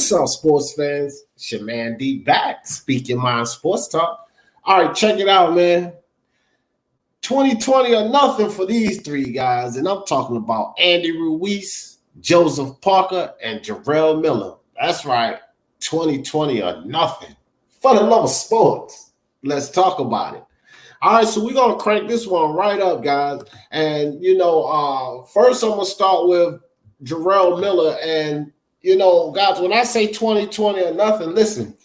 What's up, sports fans? It's your man D back, speaking mind sports talk. All right, check it out, man. 2020 or nothing for these three guys, and I'm talking about Andy Ruiz, Joseph Parker, and Jerrell Miller. That's right, 2020 or nothing. For the love of sports, let's talk about it. All right, so we're gonna crank this one right up, guys. And first I'm gonna start with Jerrell Miller. And guys, when I say 2020 or nothing, listen,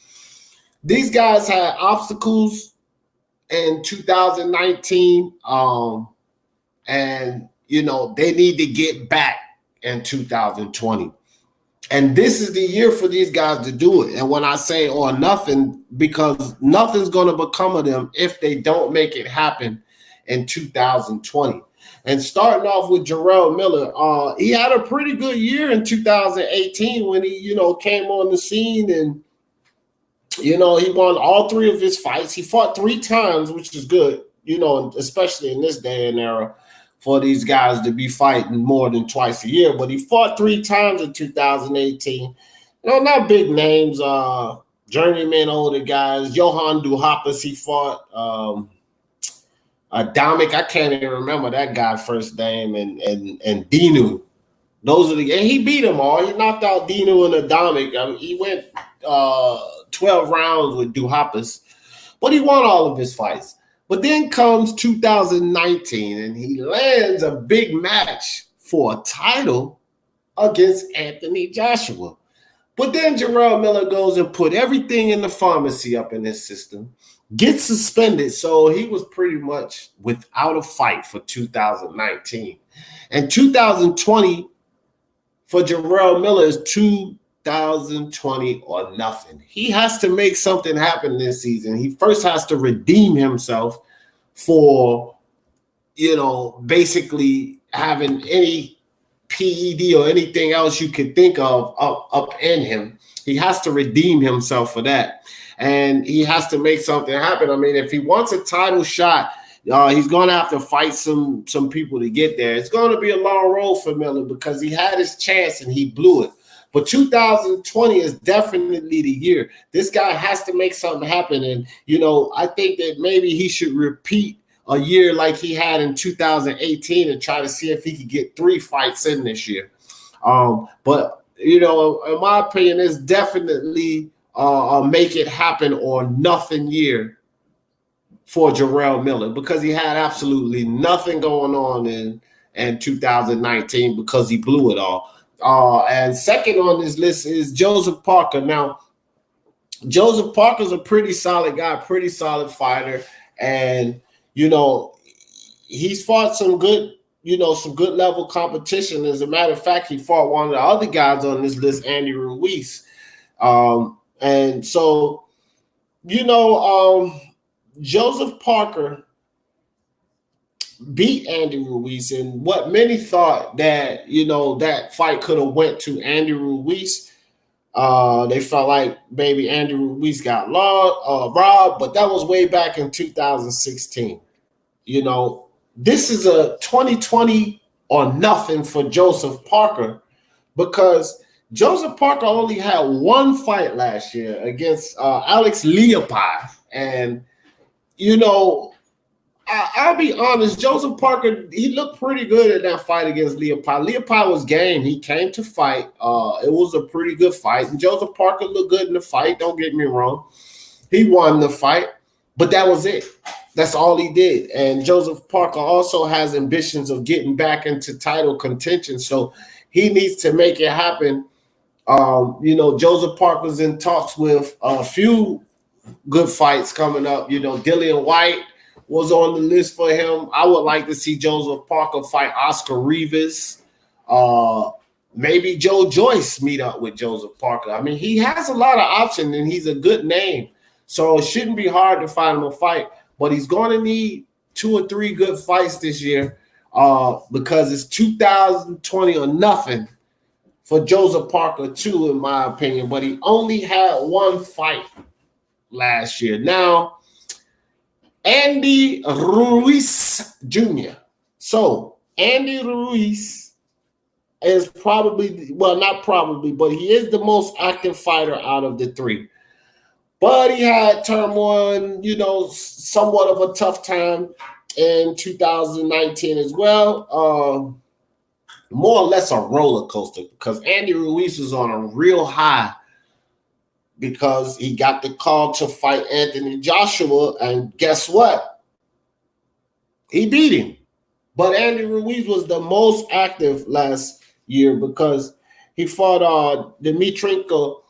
these guys had obstacles in 2019, and they need to get back in 2020. And this is the year for these guys to do it. And when I say or nothing, because nothing's going to become of them if they don't make it happen in 2020. And starting off with Jerrell Miller, he had a pretty good year in 2018 when he, came on the scene, and, he won all three of his fights. He fought three times, which is good, especially in this day and era, for these guys to be fighting more than twice a year. But he fought three times in 2018. Not big names, journeyman older guys. Johan Duhaupas, he fought. Dominic, I can't even remember that guy's first name, and Dinu. Those are and he beat them all. He knocked out Dinu and Dominic. I mean, he went 12 rounds with Duhaupas, but he won all of his fights. But then comes 2019, and he lands a big match for a title against Anthony Joshua. But then Jerrell Miller goes and put everything in the pharmacy up in his system, gets suspended, so he was pretty much without a fight for 2019. And 2020 for Jerrell Miller is 2020 or nothing. He has to make something happen this season. He first has to redeem himself for, basically having any PED or anything else you could think of up in him. He has to redeem himself for that. And he has to make something happen. I mean, if he wants a title shot, he's going to have to fight some people to get there. It's going to be a long road for Miller because he had his chance and he blew it. But 2020 is definitely the year. This guy has to make something happen. And, I think that maybe he should repeat a year like he had in 2018 and try to see if he could get 3 fights in this year. But, in my opinion, it's definitely make it happen or nothing year for Jerrell Miller because he had absolutely nothing going on in 2019 because he blew it all. And second on this list is Joseph Parker. Now, Joseph Parker's a pretty solid guy, pretty solid fighter. And, he's fought some good level competition. As a matter of fact, he fought one of the other guys on this list, Andy Ruiz. And so, Joseph Parker beat Andy Ruiz, and what many thought that, that fight could have went to Andy Ruiz. They felt like maybe Andy Ruiz got robbed, but that was way back in 2016. This is a 2020 or nothing for Joseph Parker because Joseph Parker only had one fight last year against Alex Leopold. And, I'll be honest, Joseph Parker, he looked pretty good in that fight against Leopold. Leopold was game. He came to fight. It was a pretty good fight. And Joseph Parker looked good in the fight. Don't get me wrong. He won the fight, but that was it. That's all he did. And Joseph Parker also has ambitions of getting back into title contention. So he needs to make it happen. Joseph Parker's in talks with a few good fights coming up. Dillian White was on the list for him. I would like to see Joseph Parker fight Oscar Rivas. Maybe Joe Joyce meet up with Joseph Parker. I mean, he has a lot of options and he's a good name. So it shouldn't be hard to find him a fight. But he's going to need 2 or 3 good fights this year because it's 2020 or nothing for Joseph Parker too, in my opinion. But he only had one fight last year. Now, Andy Ruiz Jr. So Andy Ruiz is probably, well, not probably, but he is the most active fighter out of the three. But he had turmoil, somewhat of a tough time in 2019 as well. More or less a roller coaster because Andy Ruiz was on a real high because he got the call to fight Anthony Joshua, and guess what? He beat him. But Andy Ruiz was the most active last year because he fought Dmitrenko,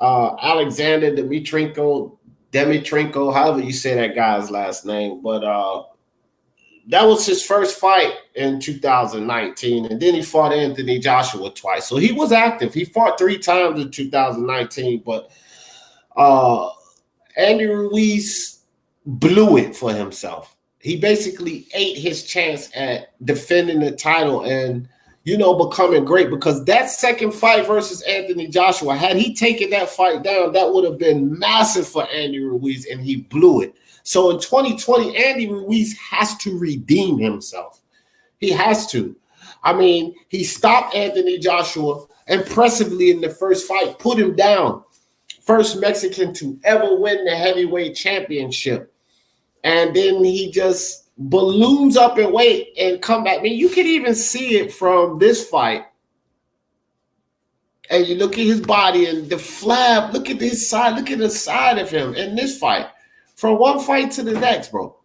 Alexander Dmitrenko, however you say that guy's last name. But that was his first fight in 2019. And then he fought Anthony Joshua twice. So he was active. He fought 3 times in 2019. But Andy Ruiz blew it for himself. He basically ate his chance at defending the title and, becoming great, because that second fight versus Anthony Joshua, had he taken that fight down, that would have been massive for Andy Ruiz, and he blew it. So in 2020, Andy Ruiz has to redeem himself. He has to. I mean, he stopped Anthony Joshua impressively in the first fight, put him down. First Mexican to ever win the heavyweight championship. And then he just balloons up in weight and come back. I mean, you can even see it from this fight. And you look at his body and the flab, look at this side, look at the side of him in this fight. From one fight to the next, bro.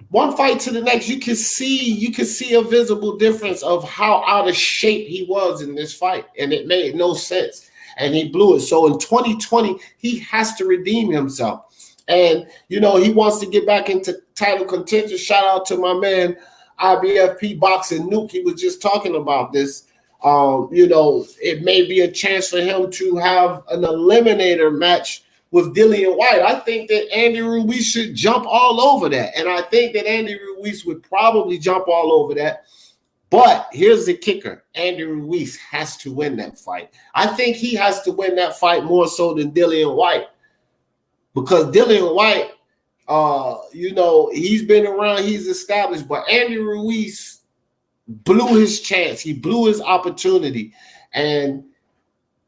One fight to the next, you can see a visible difference of how out of shape he was in this fight. And it made no sense. And he blew it. So in 2020, he has to redeem himself. And, he wants to get back into title contention. Shout out to my man, IBFP Boxing Nuke. He was just talking about this. It may be a chance for him to have an eliminator match with Dillian White. I think that Andy Ruiz should jump all over that. And I think that Andy Ruiz would probably jump all over that. But here's the kicker. Andy Ruiz has to win that fight. I think he has to win that fight more so than Dillian White. Because Dillian White, he's been around, he's established. But Andy Ruiz blew his chance. He blew his opportunity. And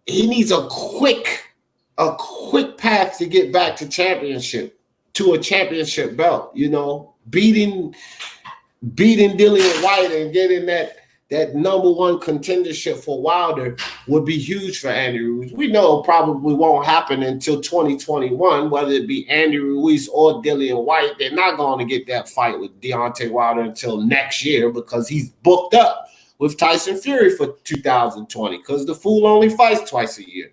he needs a quick path to get back to a championship belt, beating Dillian White and getting that number one contendership for Wilder would be huge for Andy Ruiz. We know it probably won't happen until 2021, whether it be Andy Ruiz or Dillian White. They're not going to get that fight with Deontay Wilder until next year because he's booked up with Tyson Fury for 2020 because the fool only fights twice a year.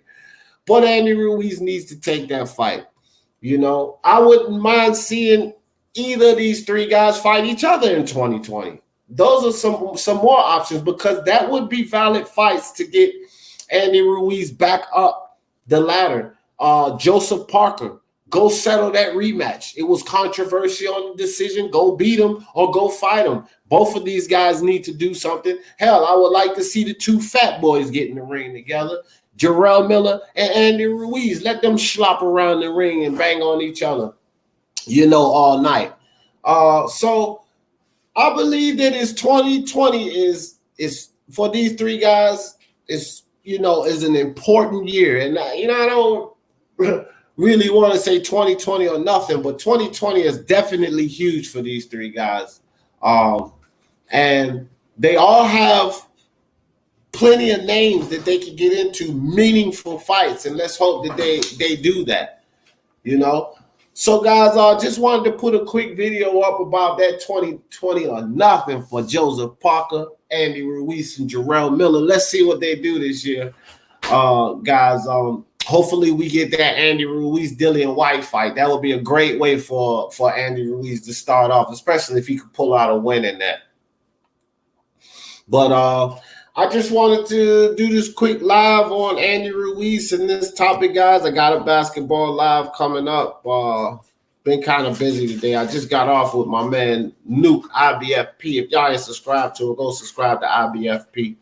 But Andy Ruiz needs to take that fight. I wouldn't mind seeing either of these 3 guys fight each other in 2020. Those are some more options because that would be valid fights to get Andy Ruiz back up the ladder. Joseph Parker, go settle that rematch. It was controversial on the decision. Go beat him or go fight him. Both of these guys need to do something. Hell, I would like to see the 2 fat boys get in the ring together. Jerrell Miller and Andy Ruiz. Let them slop around the ring and bang on each other, all night. So I believe that it's 2020 is for these 3 guys is an important year. And I don't really want to say 2020 or nothing, but 2020 is definitely huge for these 3 guys. And they all have plenty of names that they can get into meaningful fights, and let's hope that they do that. So, guys, I just wanted to put a quick video up about that 2020 or nothing for Joseph Parker, Andy Ruiz, and Jerrell Miller. Let's see what they do this year, guys. Hopefully, we get that Andy Ruiz-Dillian White fight. That would be a great way for Andy Ruiz to start off, especially if he could pull out a win in that. But I just wanted to do this quick live on Andy Ruiz and this topic, guys. I got a basketball live coming up. Been kind of busy today. I just got off with my man Nuke, IBFP. If y'all ain't subscribed to it, go subscribe to IBFP.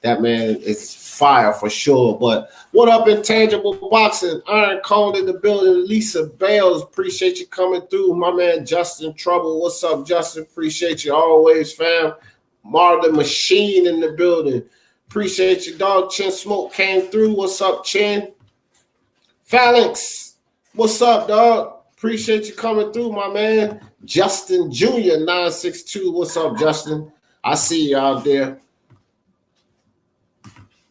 That man is fire for sure. But what up, Intangible Boxing? Iron Cone in the building. Lisa Bales, appreciate you coming through. My man Justin Trouble. What's up, Justin? Appreciate you always, fam. Marlon Machine in the building. Appreciate you, dog. Chin Smoke came through. What's up, Chin? Phalanx, what's up, dog? Appreciate you coming through, my man. Justin Jr. 962. What's up, Justin? I see you out there.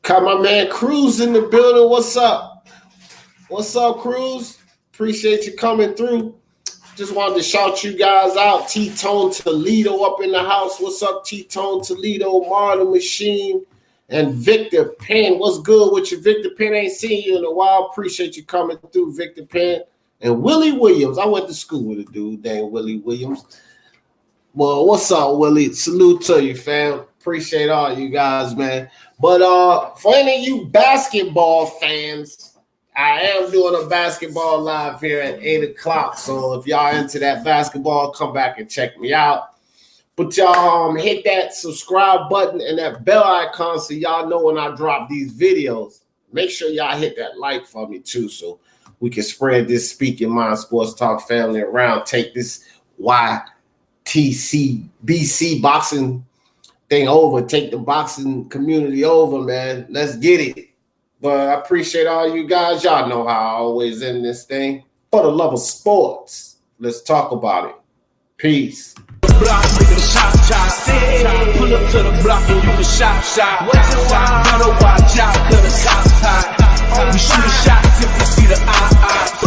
Got my man Cruz in the building. What's up? What's up, Cruz? Appreciate you coming through. Just wanted to shout you guys out. T-Tone Toledo up in the house. What's up, T-Tone Toledo, Marlon Machine, and Victor Penn. What's good with you, Victor Penn? Ain't seen you in a while. Appreciate you coming through, Victor Penn. And Willie Williams. I went to school with a dude named Willie Williams. Well, what's up, Willie? Salute to you, fam. Appreciate all you guys, man. But for any of you basketball fans, I am doing a basketball live here at 8 o'clock. So if y'all into that basketball, come back and check me out. But y'all hit that subscribe button and that bell icon so y'all know when I drop these videos. Make sure y'all hit that like for me too, so we can spread this Speaking Mind Sports Talk family around. Take this YTC BC boxing thing over. Take the boxing community over, man. Let's get it. But I appreciate all you guys. Y'all know how I always end this thing. For the love of sports, let's talk about it. Peace. Pull up to the block and you can shop. Better watch out, cause the cops hot. We shoot a shot if we see the eye.